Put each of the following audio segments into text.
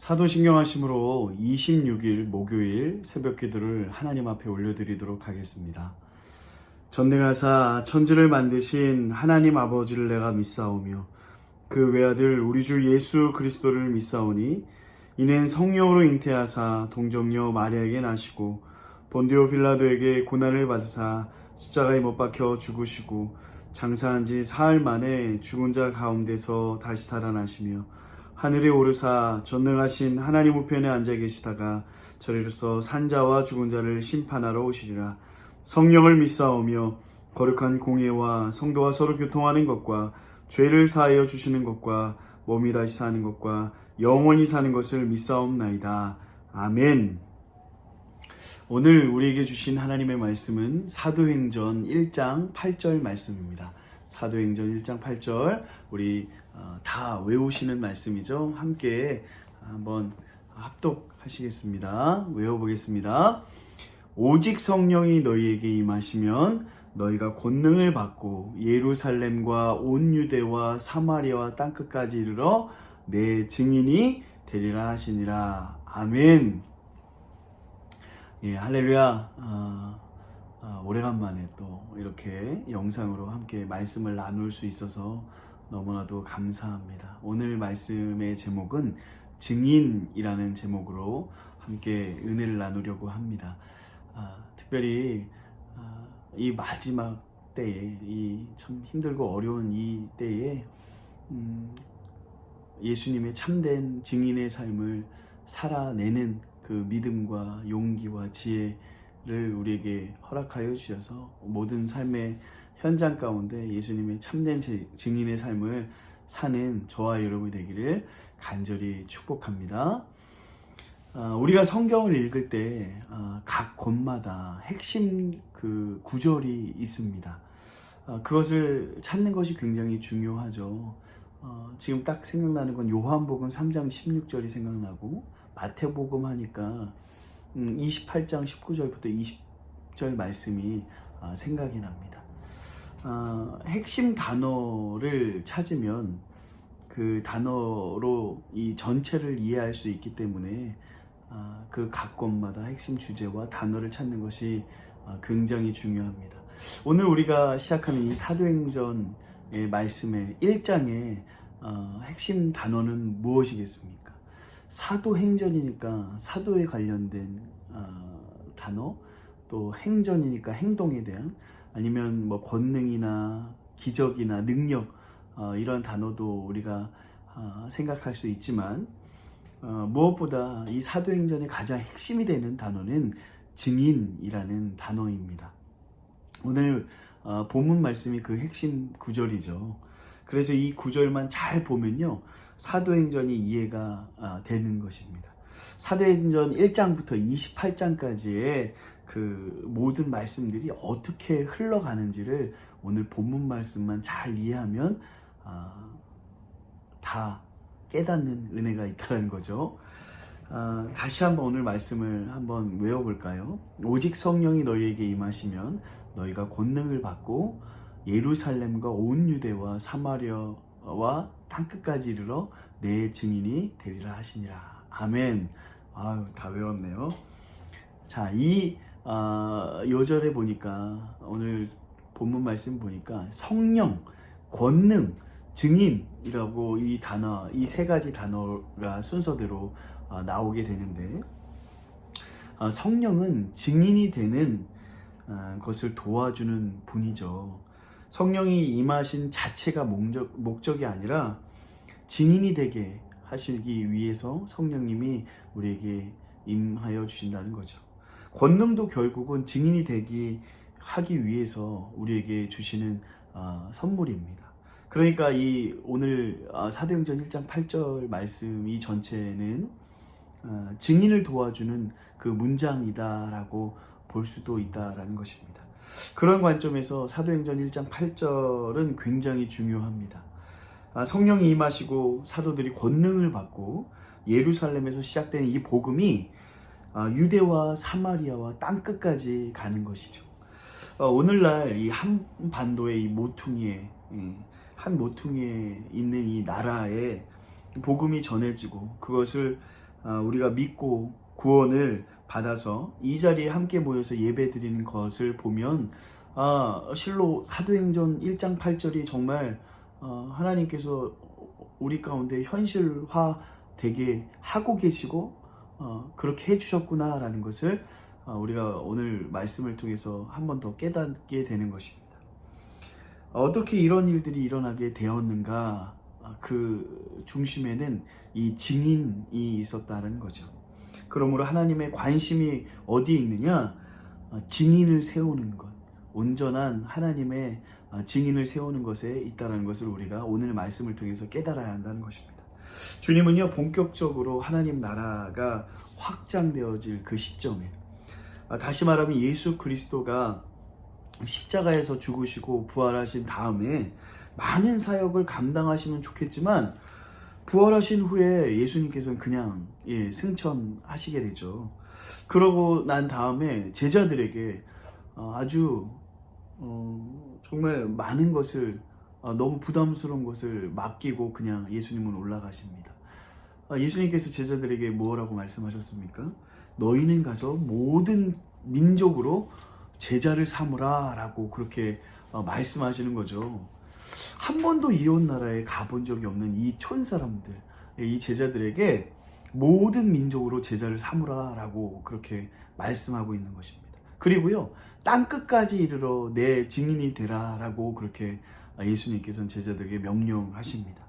사도신경 하심으로 26일 목요일 새벽 기도를 하나님 앞에 올려드리도록 하겠습니다. 전능하사 천지를 만드신 하나님 아버지를 내가 믿사오며 그 외아들 우리 주 예수 그리스도를 믿사오니 이는 성령으로 잉태하사 동정녀 마리아에게 나시고 본디오 빌라도에게 고난을 받으사 십자가에 못 박혀 죽으시고 장사한 지 사흘 만에 죽은 자 가운데서 다시 살아나시며 하늘에 오르사 전능하신 하나님 우편에 앉아 계시다가 저리로서 산자와 죽은 자를 심판하러 오시리라. 성령을 믿사오며 거룩한 공예와 성도와 서로 교통하는 것과 죄를 사하여 주시는 것과 몸이 다시 사는 것과 영원히 사는 것을 믿사옵나이다. 아멘. 오늘 우리에게 주신 하나님의 말씀은 사도행전 1장 8절 말씀입니다. 사도행전 1장 8절 우리 다 외우시는 말씀이죠. 함께 한번 합독하시겠습니다. 외워보겠습니다. 오직 성령이 너희에게 임하시면 너희가 권능을 받고 예루살렘과 온 유대와 사마리아와 땅끝까지 이르러 내 증인이 되리라 하시니라. 아멘. 예, 할렐루야. 오래간만에 또 이렇게 영상으로 함께 말씀을 나눌 수 있어서 너무나도 감사합니다. 오늘 말씀의 제목은 증인이라는 제목으로 함께 은혜를 나누려고 합니다. 특별히 이 마지막 때에, 이 참 힘들고 어려운 이 때에 예수님의 참된 증인의 삶을 살아내는 그 믿음과 용기와 지혜를 우리에게 허락하여 주셔서 모든 삶의 현장 가운데 예수님의 참된 증인의 삶을 사는 저와 여러분이 되기를 간절히 축복합니다. 우리가 성경을 읽을 때 각 곳마다 핵심 그 구절이 있습니다. 그것을 찾는 것이 굉장히 중요하죠. 지금 딱 생각나는 건 요한복음 3장 16절이 생각나고 마태복음 하니까 28장 19절부터 20절 말씀이 생각이 납니다. 핵심 단어를 찾으면 그 단어로 이 전체를 이해할 수 있기 때문에 그 각 곳마다 핵심 주제와 단어를 찾는 것이 굉장히 중요합니다. 오늘 우리가 시작하는 이 사도행전의 말씀의 1장의 핵심 단어는 무엇이겠습니까? 사도행전이니까 사도에 관련된 단어, 또 행전이니까 행동에 대한, 아니면 뭐 권능이나 기적이나 능력, 이런 단어도 우리가 생각할 수 있지만 무엇보다 이 사도행전의 가장 핵심이 되는 단어는 증인이라는 단어입니다. 오늘 본문 말씀이 그 핵심 구절이죠. 그래서 이 구절만 잘 보면요, 사도행전이 이해가 되는 것입니다. 사도행전 1장부터 28장까지의 그 모든 말씀들이 어떻게 흘러가는지를 오늘 본문 말씀만 잘 이해하면 다 깨닫는 은혜가 있다는 거죠. 다시 한번 오늘 말씀을 한번 외워볼까요? 오직 성령이 너희에게 임하시면 너희가 권능을 받고 예루살렘과 온 유대와 사마리아와 땅끝까지 이르러 내 증인이 되리라 하시니라. 아멘. 다 외웠네요. 자, 이 요절에 보니까, 오늘 본문 말씀 보니까 성령, 권능, 증인이라고 이 단어, 이 세 가지 단어가 순서대로 나오게 되는데, 성령은 증인이 되는 것을 도와주는 분이죠. 성령이 임하신 자체가 목적이 아니라 증인이 되게 하시기 위해서 성령님이 우리에게 임하여 주신다는 거죠. 권능도 결국은 증인이 되게 하기 위해서 우리에게 주시는 선물입니다. 그러니까 이 오늘 사도행전 1장 8절 말씀 이 전체는 증인을 도와주는 그 문장이다라고 볼 수도 있다라는 것입니다. 그런 관점에서 사도행전 1장 8절은 굉장히 중요합니다. 성령이 임하시고 사도들이 권능을 받고 예루살렘에서 시작된 이 복음이 유대와 사마리아와 땅끝까지 가는 것이죠. 오늘날 이 한반도의 이 모퉁이에, 한 모퉁이에 있는 이 나라에 복음이 전해지고 그것을 우리가 믿고 구원을 받아서 이 자리에 함께 모여서 예배드리는 것을 보면 실로 사도행전 1장 8절이 정말 하나님께서 우리 가운데 현실화되게 하고 계시고 그렇게 해주셨구나라는 것을 우리가 오늘 말씀을 통해서 한 번 더 깨닫게 되는 것입니다. 어떻게 이런 일들이 일어나게 되었는가? 그 중심에는 이 증인이 있었다는 거죠. 그러므로 하나님의 관심이 어디에 있느냐? 증인을 세우는 것, 온전한 하나님의 증인을 세우는 것에 있다는 것을 우리가 오늘 말씀을 통해서 깨달아야 한다는 것입니다. 주님은요, 본격적으로 하나님 나라가 확장되어질 그 시점에, 다시 말하면 예수 그리스도가 십자가에서 죽으시고 부활하신 다음에 많은 사역을 감당하시면 좋겠지만, 부활하신 후에 예수님께서는 그냥 승천하시게 되죠. 그러고 난 다음에 제자들에게 아주 정말 많은 것을, 너무 부담스러운 것을 맡기고 그냥 예수님은 올라가십니다. 예수님께서 제자들에게 뭐라고 말씀하셨습니까? 너희는 가서 모든 민족으로 제자를 삼으라 라고 그렇게 말씀하시는 거죠. 한 번도 이웃 나라에 가본 적이 없는 이 촌사람들, 이 제자들에게 모든 민족으로 제자를 삼으라 라고 그렇게 말씀하고 있는 것입니다. 그리고요, 땅끝까지 이르러 내 증인이 되라 라고 그렇게 예수님께서는 제자들에게 명령하십니다.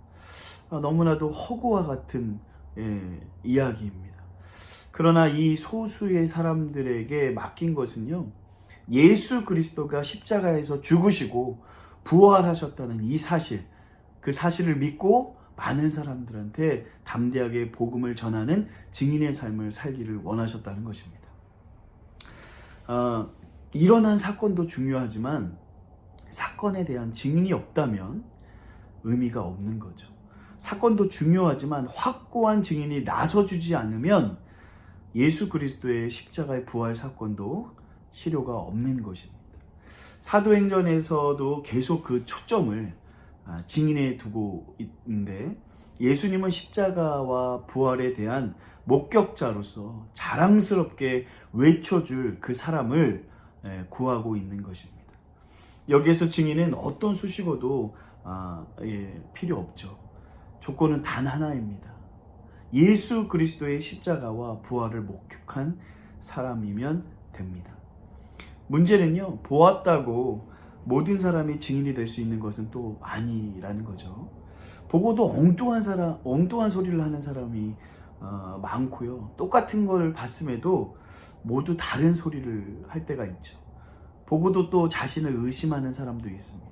너무나도 허구와 같은 이야기입니다. 그러나 이 소수의 사람들에게 맡긴 것은요, 예수 그리스도가 십자가에서 죽으시고 부활하셨다는 이 사실, 그 사실을 믿고 많은 사람들한테 담대하게 복음을 전하는 증인의 삶을 살기를 원하셨다는 것입니다. 일어난 사건도 중요하지만 사건에 대한 증인이 없다면 의미가 없는 거죠. 사건도 중요하지만 확고한 증인이 나서주지 않으면 예수 그리스도의 십자가의 부활 사건도 실효가 없는 것입니다. 사도행전에서도 계속 그 초점을 증인에 두고 있는데, 예수님은 십자가와 부활에 대한 목격자로서 자랑스럽게 외쳐줄 그 사람을 구하고 있는 것입니다. 여기에서 증인은 어떤 수식어도 필요 없죠. 조건은 단 하나입니다. 예수 그리스도의 십자가와 부활을 목격한 사람이면 됩니다. 문제는요, 보았다고 모든 사람이 증인이 될 수 있는 것은 또 아니라는 거죠. 보고도 엉뚱한 소리를 하는 사람이 많고요. 똑같은 걸 봤음에도 모두 다른 소리를 할 때가 있죠. 보고도 또 자신을 의심하는 사람도 있습니다.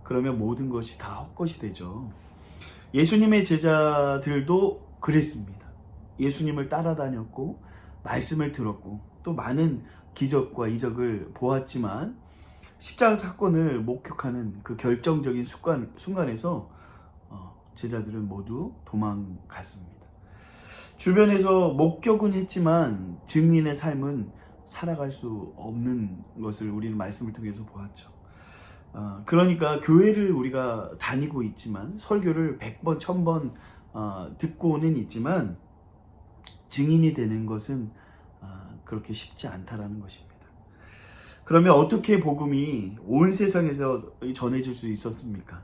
그러면 모든 것이 다 헛것이 되죠. 예수님의 제자들도 그랬습니다. 예수님을 따라다녔고 말씀을 들었고 또 많은 기적과 이적을 보았지만 십자가 사건을 목격하는 그 결정적인 순간에서 제자들은 모두 도망갔습니다. 주변에서 목격은 했지만 증인의 삶은 살아갈 수 없는 것을 우리는 말씀을 통해서 보았죠. 그러니까 교회를 우리가 다니고 있지만, 설교를 100번, 1000번 듣고는 있지만 증인이 되는 것은 그렇게 쉽지 않다라는 것입니다. 그러면 어떻게 복음이 온 세상에서 전해질 수 있었습니까?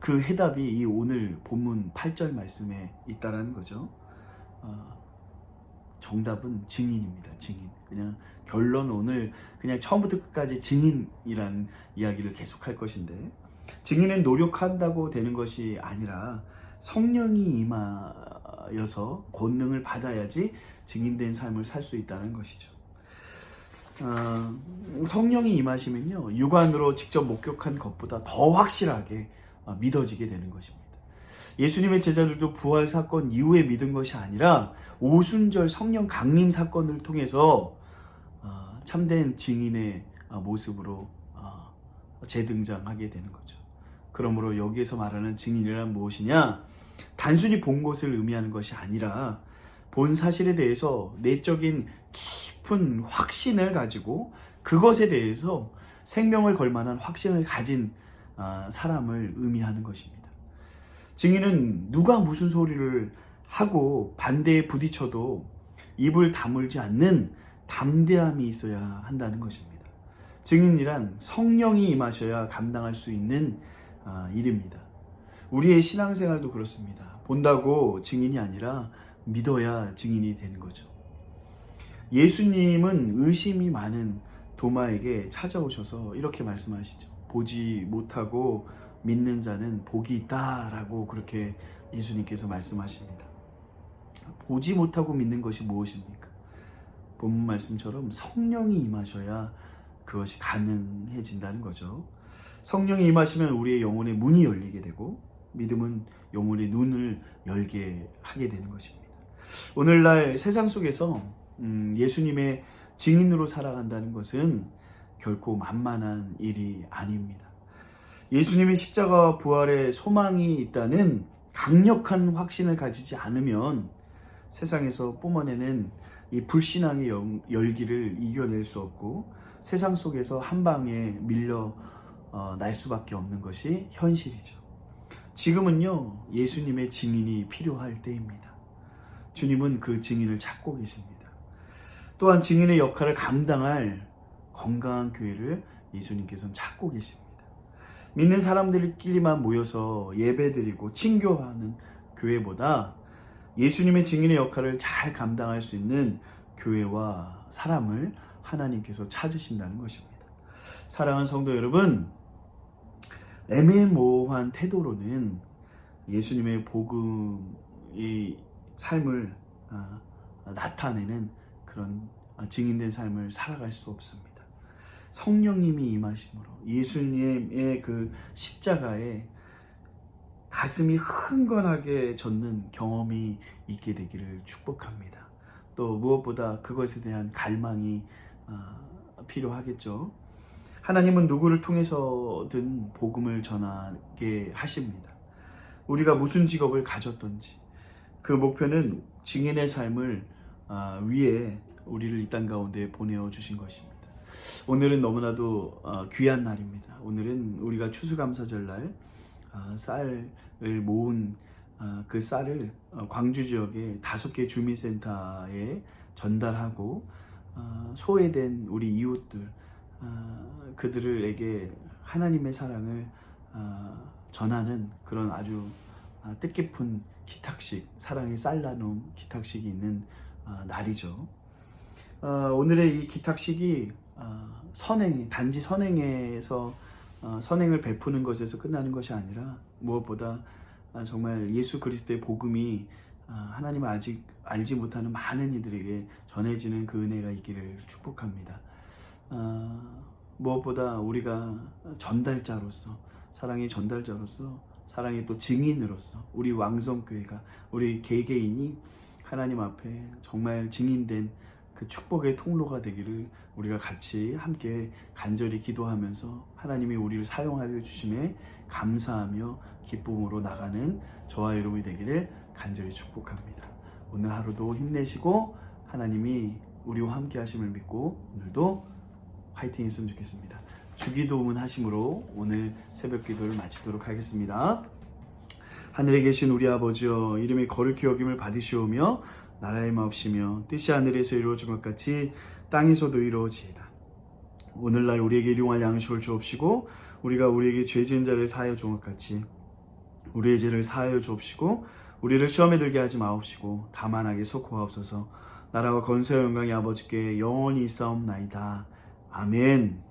그 해답이 이 오늘 본문 8절 말씀에 있다라는 거죠. 정답은 증인입니다. 증인. 그냥 결론, 오늘 그냥 처음부터 끝까지 증인이란 이야기를 계속할 것인데, 증인은 노력한다고 되는 것이 아니라 성령이 임하여서 권능을 받아야지 증인된 삶을 살 수 있다는 것이죠. 성령이 임하시면요, 육안으로 직접 목격한 것보다 더 확실하게 믿어지게 되는 것입니다. 예수님의 제자들도 부활 사건 이후에 믿은 것이 아니라 오순절 성령 강림 사건을 통해서 참된 증인의 모습으로 재등장하게 되는 거죠. 그러므로 여기에서 말하는 증인이란 무엇이냐? 단순히 본 것을 의미하는 것이 아니라 본 사실에 대해서 내적인 깊은 확신을 가지고 그것에 대해서 생명을 걸 만한 확신을 가진 사람을 의미하는 것입니다. 증인은 누가 무슨 소리를 하고 반대에 부딪혀도 입을 다물지 않는 담대함이 있어야 한다는 것입니다. 증인이란 성령이 임하셔야 감당할 수 있는 일입니다. 우리의 신앙생활도 그렇습니다. 본다고 증인이 아니라 믿어야 증인이 되는 거죠. 예수님은 의심이 많은 도마에게 찾아오셔서 이렇게 말씀하시죠. 보지 못하고 믿는 자는 복이 있다라고 그렇게 예수님께서 말씀하십니다. 보지 못하고 믿는 것이 무엇입니까? 본문 말씀처럼 성령이 임하셔야 그것이 가능해진다는 거죠. 성령이 임하시면 우리의 영혼의 문이 열리게 되고 믿음은 영혼의 눈을 열게 하게 되는 것입니다. 오늘날 세상 속에서 예수님의 증인으로 살아간다는 것은 결코 만만한 일이 아닙니다. 예수님의 십자가와 부활의 소망이 있다는 강력한 확신을 가지지 않으면 세상에서 뿜어내는 이 불신앙의 열기를 이겨낼 수 없고 세상 속에서 한 방에 밀려 날 수밖에 없는 것이 현실이죠. 지금은요, 예수님의 증인이 필요할 때입니다. 주님은 그 증인을 찾고 계십니다. 또한 증인의 역할을 감당할 건강한 교회를 예수님께서는 찾고 계십니다. 믿는 사람들끼리만 모여서 예배드리고 친교하는 교회보다 예수님의 증인의 역할을 잘 감당할 수 있는 교회와 사람을 하나님께서 찾으신다는 것입니다. 사랑하는 성도 여러분, 애매모호한 태도로는 예수님의 복음의 삶을 나타내는 그런 증인된 삶을 살아갈 수 없습니다. 성령님이 임하심으로 예수님의 그 십자가에 가슴이 흥건하게 젖는 경험이 있게 되기를 축복합니다. 또 무엇보다 그것에 대한 갈망이 필요하겠죠. 하나님은 누구를 통해서든 복음을 전하게 하십니다. 우리가 무슨 직업을 가졌던지 그 목표는 증인의 삶을 위해 우리를 이 땅 가운데 보내어 주신 것입니다. 오늘은 너무나도 귀한 날입니다. 오늘은 우리가 추수감사절날 쌀을 모은 그 쌀을 광주 지역의 5개 주민센터에 전달하고 소외된 우리 이웃들 그들에게 하나님의 사랑을 전하는 그런 아주 뜻깊은 기탁식, 사랑의 쌀 나눔 기탁식이 있는 날이죠. 오늘의 이 기탁식이 단지 선행에서 선행을 베푸는 것에서 끝나는 것이 아니라 무엇보다 정말 예수 그리스도의 복음이 하나님을 아직 알지 못하는 많은 이들에게 전해지는 그 은혜가 있기를 축복합니다. 무엇보다 우리가 전달자로서, 사랑의 전달자로서, 사랑의 또 증인으로서 우리 왕성교회가, 우리 개개인이 하나님 앞에 정말 증인된 그 축복의 통로가 되기를 우리가 같이 함께 간절히 기도하면서 하나님이 우리를 사용하여 주심에 감사하며 기쁨으로 나가는 저와 여러분이 되기를 간절히 축복합니다. 오늘 하루도 힘내시고 하나님이 우리와 함께 하심을 믿고 오늘도 화이팅 했으면 좋겠습니다. 주기도문 하심으로 오늘 새벽 기도를 마치도록 하겠습니다. 하늘에 계신 우리 아버지여, 이름이 거룩히 여김을 받으시오며 나라의 마옵시며 뜻이 하늘에서 이루어진 것 같이 땅에서도 이루어지이다. 오늘날 우리에게 일용할 양식을 주옵시고 우리가 우리에게 죄 지은 자를 사하여 준 것 같이 우리의 죄를 사하여 주옵시고 우리를 시험에 들게 하지 마옵시고 다만 악에 속하옵소서. 나라와 권세와 영광이 아버지께 영원히 있사옵나이다. 아멘.